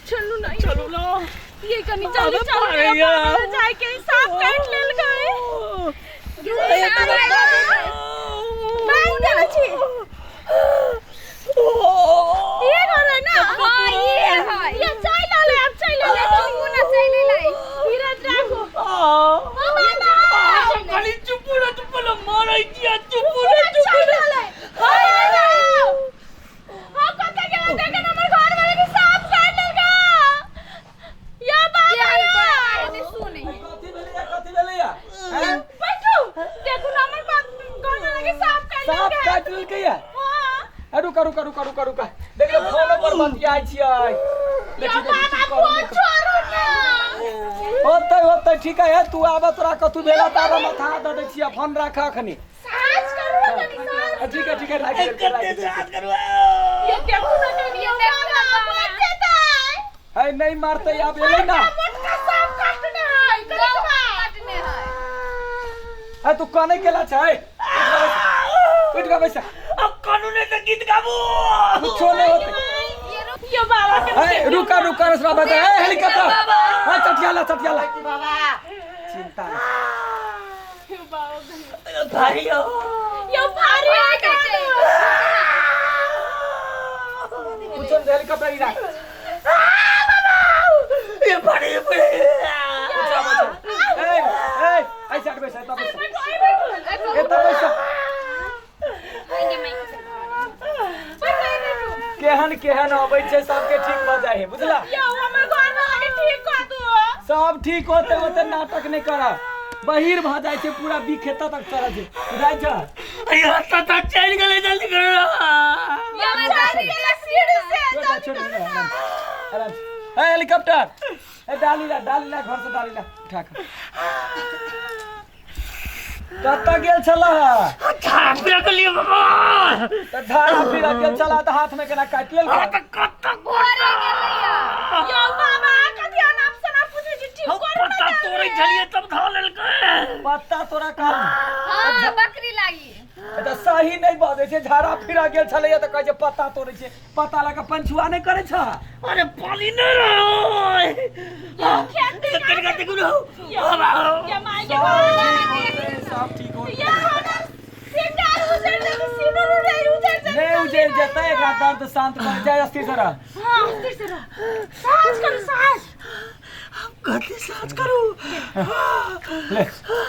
चलो ना चलो ना ये कनी जल्दी चलो जाए के सांप काट लेल गए ये करे ना हां ये है ये चाय ला ले अब चाय ले तू ना चाय ले लाई धीरज रखो बाबा खाली चुप ना मारा दिया चुप ना हां ले जाओ हां पता क्या देखा ना मेरे घर वाले के सांप काट लेगा या बाबा ने सुने कथी भेलैया बैठो देखो ना हमर घर वाले के सांप काट लेलकै या रुका देखियो फोन पर बतियाई छियै देखि होतै ठीक है तू आबा तोरा कतु भेला तारा माथा द दै छियै फोन राख अखनी साज करू ठीक है राख साज करू ये देखो ना ये देखो बच्चे ताई है नहीं मारते अब एले ना मोटका सांप काटने है काटने है तू कने केला छै उठ का पैसा अब कानून से गीत गाबू कुछो नहीं होते ये बाबा ए रुका रसरा बता ए हेलीकॉप्टर हां चटियाला बाबा चिंता ये बाबा भाई ये भारी है कुछो हेलीकॉप्टर इरा बाबा ये बड़ी ए ऐसा बैठ तब ए तब बैठ केहन अबै छै सबके ठीक भ जाय है बुझला यो हमर घर वाला ठीक कर दो सब ठीक होते नाटक नहीं कर बहिर भ जाय छै पूरा बिखेता तक चढ़ छै बुझाय छ अरे तता चल गेले जल्दी कर ये जल्दी गेले सीढ़ी से आराम ए हेलीकॉप्टर ए डाली ला घर से डाली ला उठा के कत्ता गेल छला झापे के लिए बाबा त धारा फिर गेल छला त हाथ में केना काट लेल त कत्ता गोरे गेलैया यो बाबा कथिया नाम से ना पूछे छी ठीक कर पत्ता तोड़े छलिए तब धा लेल के पत्ता तोरा काल हां बकरी लागी त सही नहीं बाजे छै झाड़ा फिरा गेल छलैया त कहै छै पत्ता तोड़े छै पत्ता लगा पंछुआ नहीं करे छ अरे पानी न रहो कनिका देखु न बाबा ये माय के सब ठीक हो सिंगार उजड़ नहीं उजड़ जाता है का दर्द शांत कर जाए अस्थिर से रह हां अस्थिर से रह सांस करो सांस हम कथी सांस करू ले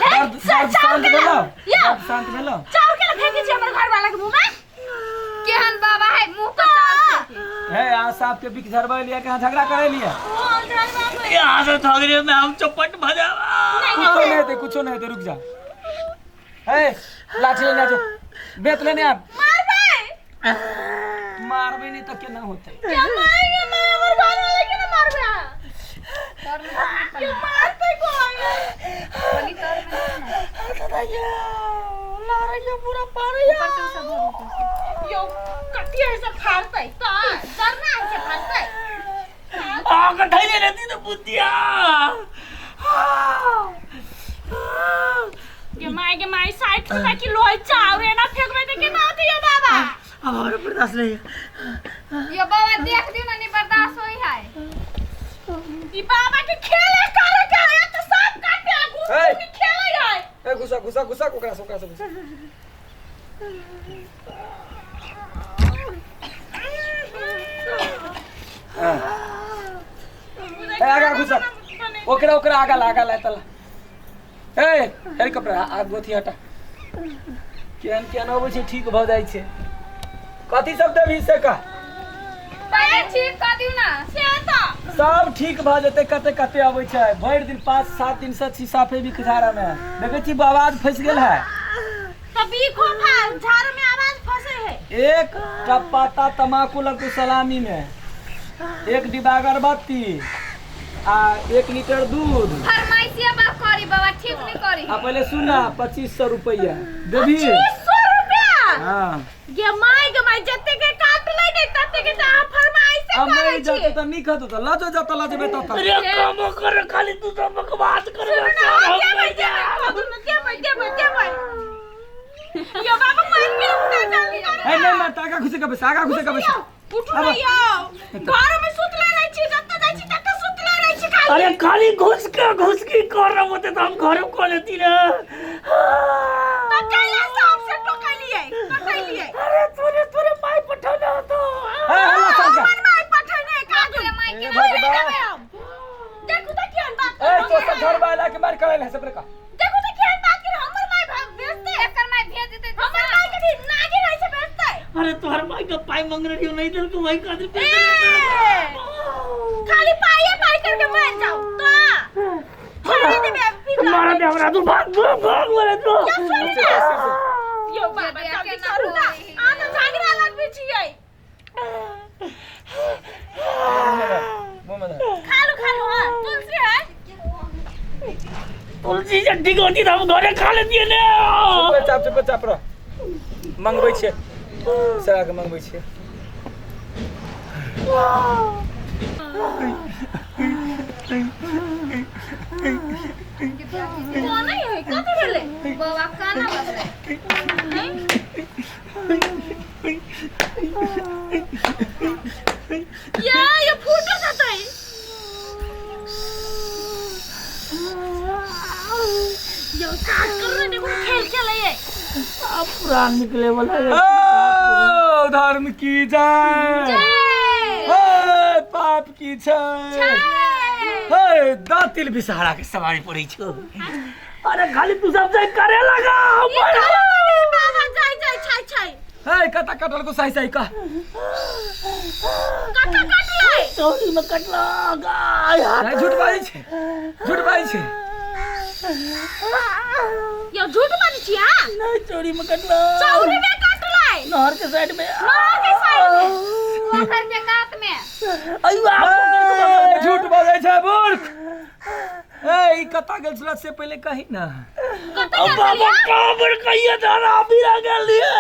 दर्द शांत भेलो शांत भेलो चाव के फेंकी छी हमर घर वाला के मुंह में केहन बाबा है मुंह पर चाव है आ सांप के बिख झरबा लिया के झगड़ा करे लिया हां झरबा में यहां से ठगरे में हम चौपट भजावा कुछो नहीं दे रुक जा ए लाठी लेने आ जो बेत लेने आ मारबे नहीं तो केना होतै क्या मारेंगे मैं हमर घर वाले के ना मारबे क्या मारते कोई बोली तोर में दादा लारे के पूरा पारे ऊपर से सब यो कटिया से फाड़तै त डरना से फाड़तै आग ढैले रहती तो बुद्धिया के माय साइड से कि लोई चावे ना फेंकबे त के ना दियो बाबा अब और बर्दाश्त नहीं ये बाबा देख दियो ना नहीं बर्दाश्त होई है ई बाबा के खेले करे तो सब काटे घुस के खेले है ए घुसा ओकरा से घुसा आगा घुसा ओकरा आगा ला तला ए हेलीकॉप्टर आग गोथी हटा केन होबै छै ठीक भ जाइ छै कथी सब देबी से का पहले ठीक कर दियो ना से त सब ठीक भ जते कते आबै छै भर दिन 5-7 दिन से साफे भी खजारा में देखै छी आवाज फंस गेल है तभी खोफा झाड़ में आवाज फंसे है एक टपाता तमाकू लगू सलामी में एक डिब्बा अगरबत्ती आ 1 लीटर दूध फरमाइशिया बा करी बाबा ठीक नहीं करी आ पहले सुना 2500 रुपया देबी 2500 रुपया हां गे माय जत्ते के काट ले दे तत्ते के त फरमाइश से अब मैं करे जात छी त नहीं खतो त लजो जात लजबे त अरे काम कर खाली तू तो बकवास कर दे भाई यो बाबा मार के उठा जल्दी ए नहीं मैं टाका खुशी का पैसा आगा खुशी का पैसा उठ रही हो घर में सुत ले रही छी जत्ते जाय अरे खाली घुस के कर रहा होते तो हम घर में कर लेती ना। तो कैला साहब से तो कैलिए अरे तूने माई पठाना तो हल्ला संग मन में पठने का जो माई के भगवान देखो तो क्या बात ए तो सब घर वाला के मार करे ले सब का देखो तो क्या बात कर हमर माई भेजते एकर माई भेज देते हमर माई के नागे नहीं से भेजते अरे तोहर माई का पाई मांग रही हो नहीं दिल को भाई कादर पे खाली पाई करके मान जाओ तो छोड़ दे बे मारा दे हमरा तू भाग मारे तो यो बाबा जल्दी करू ना आ तो झगड़ा लग भी छियै खा लो हां तुलसी है तुलसी चट्टी होती तो हम घरे खा लेती ने। चुप चाप रह मंगबै छै सरा के मंगबै छै कोन है कते भेले बाबा काना बसले ये फोटो सतै यो काट कर रहे देखो खेल खेले अब पुरान निकले वाला है। ओ धर्म की जय जय पाप की जय हे दातिल बिसहारा के सवारी पड़ी छो। अरे खाली तू सब जाय करे लगा बाबा जाय छै हे कता कटल को सही सही का कटा कट ले चोरी में कटला गाय हाथ झूठ बाई छै यो झूठ बानी छी हां नहीं चोरी में कटला चौरी में कट ले नहर के साइड में नहर के साइड में पोखर के कात में अयो आप झूठ बोलै छै मूर्ख ए ई कता गेल छला से पहले कही ना कता बाबा काबर कहिए धारा बिरा गेल लिए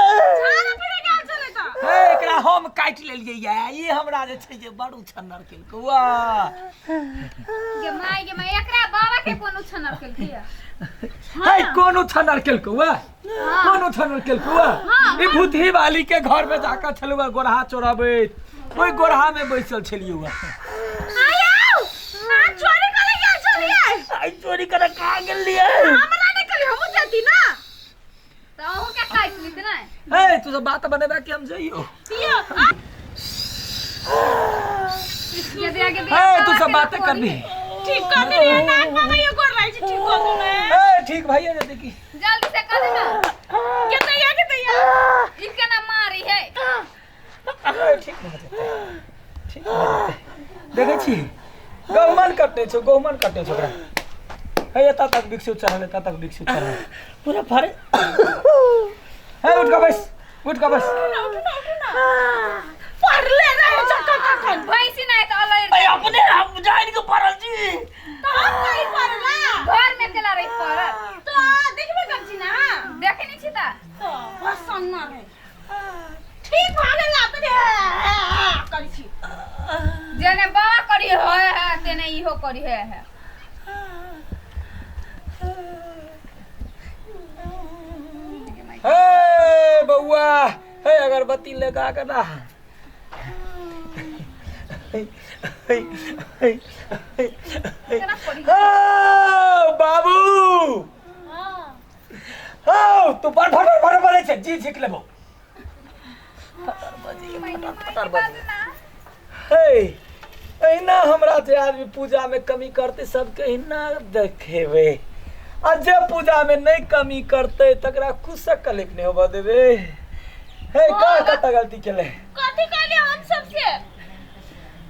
खाना पीने गेल चले त ए एकरा हम काट लेलिए या ई हमरा जे छै जे बड़ू छन्नर केल कुआ गे माई एकरा बाबा के कोनो छनर केल किया हे कोनो छन्नर केल कुआ कोनो छन्नर केल कुआ ई भूतही वाली के घर में जाकर छलुआ गोरहा चोराबे ओई गोरहा में बैसल छलियुआ आयो ना चोरी करे गेल छलिए आई चोरी करे कहां गेल लिए हमरा नहीं कली हम जाती ना तो हम के काट लीत ना ए तू सब बात बनेबा कि हम जइयो यो ये दे आगे ए तू सब बातें करबी ठीक कर दे नाक में ये गोर रही ठीक कर दू ना ए ठीक भैया जे देखी जल्दी से कर देना के तैयार इसके ना मारी है ठीक भऽ जेतै ठीक भऽ जेतै देखै छी गहुमन कटने छौ ओकरा हे एता तक बिक्सु चढ़ल पूरा फरे हे उठ का बस पर ले रहे चक्का भैंसी नहीं तो अलग भाई अपने हम जाइन के परल जी तो हम कहीं परला घर में केला रही पर तो देखबे कर छी ना देखे नहीं छी ता तो बस सन्ना रे ठीक भागे लात रे करी छी जेने बा करी है तेने इहो करी है हे बउआ हे अगरबत्ती लगा के ना बाबू हां तू फट बोले छै जी झिक लेबो फटर बजे हे एना हमरा जे आदमी पूजा में कमी करते सबके एना देखेबे आ जे पूजा में नहीं कमी करते तकरा खुद से कलेक्ट नहीं होबा देबे हे का गलती केले कथि कहले हम सबसे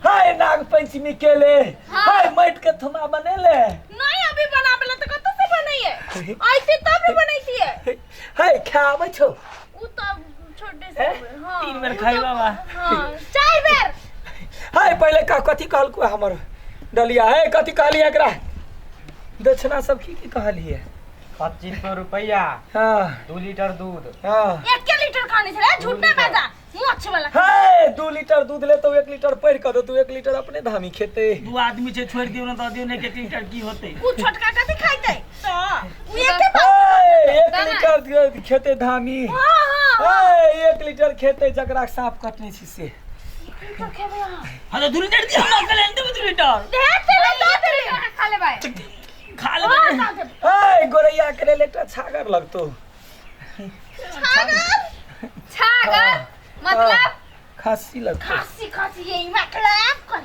हाय नाग पंचमी केले हाय माइट के थुमा बनेले नहीं अभी बनाबेला त कत से बनैए आइते तब बनैती है हाय खाबै छौ उ त छोटे से हां 3 बेर खाई बाबा हां 4 बेर हाय पहले का कथि कहलकु हमर डलिया है कथि कहली एकरा दक्षिणा सब की कहलिए 25 रुपया हां 2 लीटर दूध हां 1 लीटर खाने छले झूठ नहीं बाजा मोछ वाला हाय 2 लीटर दूध ले तो 1 लीटर पैर कर दो तू 1 लीटर अपने धामी खेते दो आदमी से छोड़ दियो ना तो दियो ने के 3 लीटर की होते उ छोटका कथि खाइते तो उ एके हाय 1 लीटर खेते धामी हां हां हाय 1 लीटर खेते जकरा सांप कटने छी से तो खेबे हां हां तो 2 लीटर दियो ना कल 2 लीटर दे चले 2 लीटर ए गोरैया करे लेटा छागर लगतो छागर मतलब खांसी लगतो खासी यही मतलब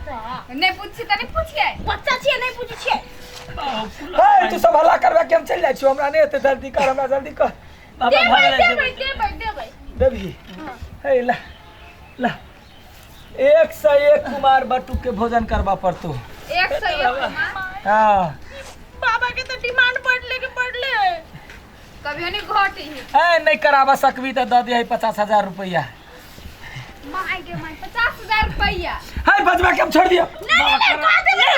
नहीं पूछी त नहीं पूछिए बच्चा छिए नहीं पूछी छिए ए तू सब हल्ला करबा के हम चल जाय छी हमरा नहीं एते जल्दी कर हमरा जल्दी कर बाबा भाग ले दे देवी हे ला ला 101 कुमार बटुक के भोजन करवा पड़तो 101 हां बाबा के तो डिमांड बढ़ले कभी नहीं घटी ए नहीं करावा सकबी त द दे 50,000 रुपया माय के माय 50,000 रुपया हाय बजवा के हम छोड़ दियो नहीं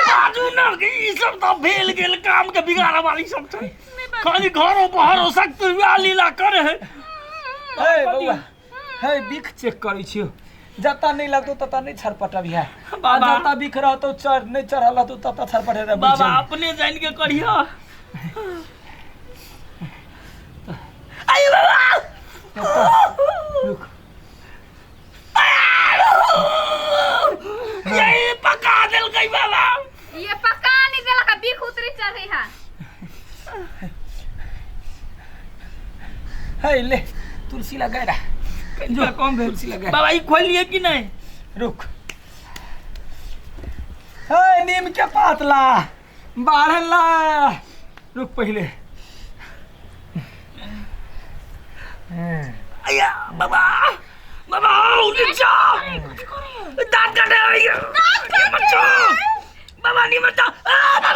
बाजू ना कि ई सब तो भेल गेल काम के बिगाड़ा वाली सब छै खाली घरो बाहर हो सकते लीला करे है ए बउआ हे बिख चेक करै छियो जता नहीं लगतो तता नहीं छरपटब है बाबा। जता बिख रह तो चढ़ नहीं चढ़ल तो तता छरपटे रे बाबा अपने जान के करिया आई बाबा रुक ये पका दिल गई बाबा ये पका नहीं देला का बिख उतरी चढ़ रही है हे ले तुलसी लगा रा जो कम तुलसी लगा बाबा ई खोल लिए कि नहीं रुक हे नीम के पातला बाढ़ला रुक पहले आया बाबा बाबा उठ जा दांत काटे बच्चों बाबा नहीं मत बाबा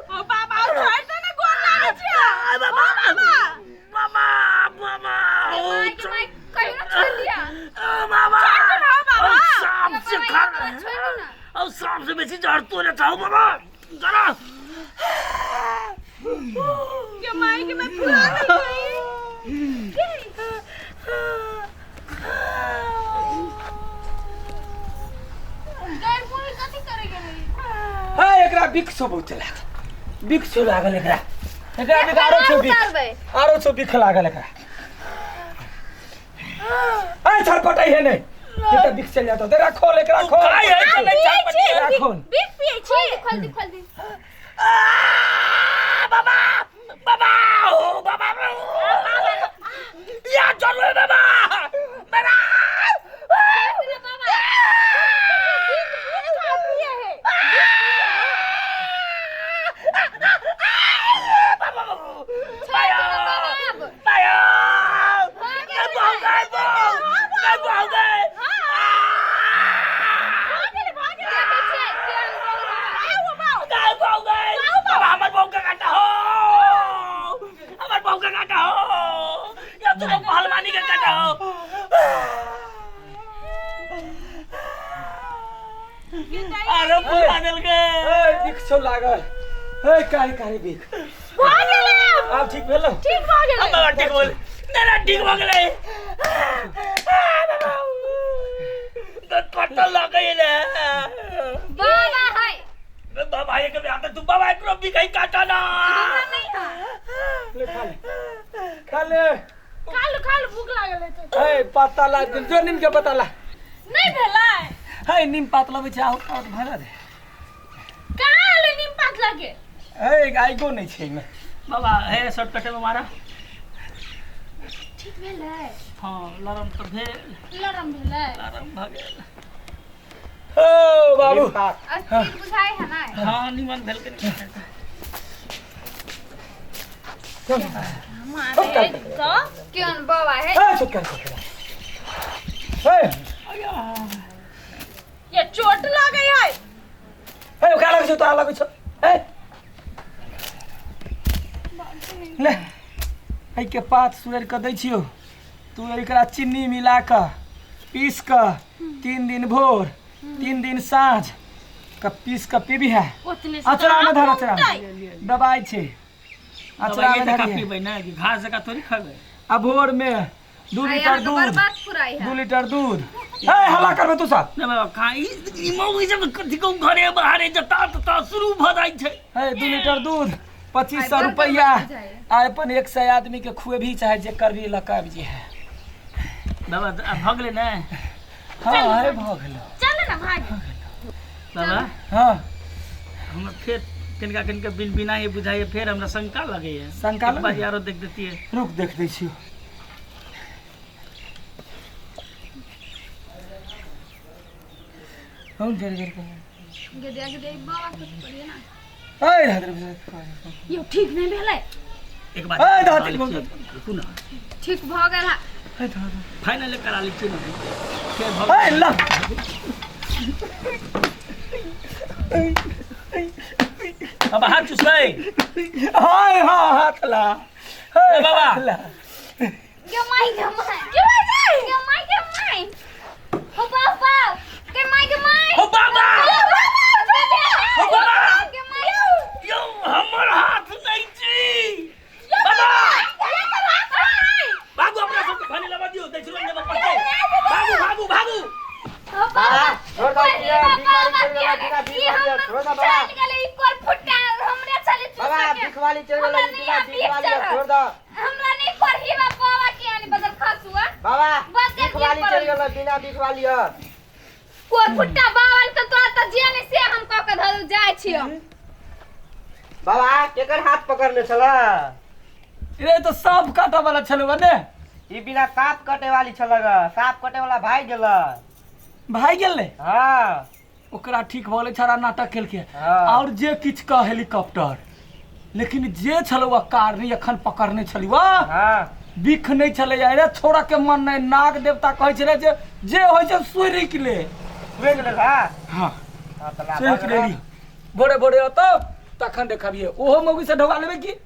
बाबा छोड़ दे ना गोल लागे छिया बाबा बाबा बाबा माय के माय कहीं ना छोड़ दिया बाबा बाबा सांप से खा छोड़ो ना और सांप से बेसी जहर तो लेता हूँ बाबा जरा के माय के मैं फुला गैर पूरी कथी करेगे नहीं हां एकरा बिख सब चला बिख सो लागल एकरा बिख आरो छो बिख लागल एकरा आ छरपटाई है नहीं ये तो बिख चल जातो तेरा खोल एकरा खोल काय है चले चल खोल बिग पिए छी खोल दे बाबा बाबा ओ बाबा या चलो बाबा मेरा पहलवानी का काटा हो अरे पूरा दिल के ए बिख सो लागल ए कारी बिख अब ठीक भेलो ठीक हो गेलै बाबा ठीक बोल ना ठीक हो गेलै तो कटल लग गई ले बाबा है बाबा ये के आता तू बाबा एकरो भी कहीं काटा ना नहीं है ले खा ले काल भूख लागल है ए पत्ता ला जो नीम के पत्ता ला नहीं भेलै है नीम पात लबे छै आउ भरा दे काल नीम पात लागे ए गायको नहीं छै में बाबा है शॉर्टकट में मारा ठीक भेलै हां लरम तो भेल लरम भेलै लरम भ गेल ओ बाबू अस्थिर बुझाई है ना हां निमन भेल के हमारे तो क्यों बाबा है ए चुप कर ए ये चोट लागे है ए का लगे तो लगे छ ए ले ए के पात सुरेर क दै छियो तू एकरा चीनी मिला क पीस क 3 दिन भोर 3 दिन साँझ क पीस क पीबी है उतने अचरा में धर अचरा दवाई छे अचरा अचरा में में धर पीबै ना कि घास जका थोड़ी खाबे आ भोर में 2 लीटर दूध बर्बाद पुराई है 2 लीटर दूध ए हल्ला करबे तू सब ना बाबा खाई ई मौगी सब कथि को घरे बाहरे जता तता शुरू भ जाई छै ए 2 लीटर दूध 2500 रुपया आ अपन 100 आदमी के खुए भी चाहे जेकर भी लकाब जी है बाबा भगले ना हां है भ गेलो चल ना भाग बाबा हाँ हम फिर किनका बिन बिना ये बुझाइए फिर हमरा शंका लगे है शंका एक बार लगे? यारो देख देती है रुक देख दै छियो हम जर जर के गदे बाबा कुछ करिए ना ए राधे यो ठीक नहीं भेलै एक बार ए, दादी, रुकू ना ठीक भ गेल फाइनल करा ली क्यों नहीं फिर ए भग ला अब हाथ चुसबै हाय हां हाथ ला ए बाबा। हाथ ला। के माई हो बाबा हो बाबा हो बाबा के माई यो हमर हाथ नहीं छी बाबा भागो अपना सब खाने लगा दियो देख लो ने पड़ते भागो भागो भागो हो बाबा छोड़ दो भैया, बीमारी चल गेला, बिना बीमारी छोड़ दो बाबा। चल गेलै ई कोर फुटा हमरे चले बाबा भिखवाली चल गेलै, बिना भिखवाली छोड़ दो हमरा नहीं पढ़ी बाबा के आनी बदल खासुआ बाबा बस एक भिखवाली ये चल गेलै, बिना भिखवाली कोर फुटा बावल तो जेने से हम क के धरु जाय छियो बाबा केकर हाथ पकड़ने छला रे तो सांप काटा वाला छलो बने ई बिना सांप कटे वाली छलग, सांप कटे वाला भाई गेलै। भाई गेले हां ओकरा ठीक भले छरा नाटक केल के हाँ। और जे किछ का हेलीकॉप्टर लेकिन जे छलवा कार नहीं अखन पकड़ने छलवा हां बिख नहीं चले जाए रे छोड़ा के मन नहीं नाग देवता कहे छले जे होय छै सूर्य के ले सुए गेलै हां हां हां तला सूर्य के ले भोरे भोरे अतो तखन देखबिए ओहो मौगी से ढवा लेबे की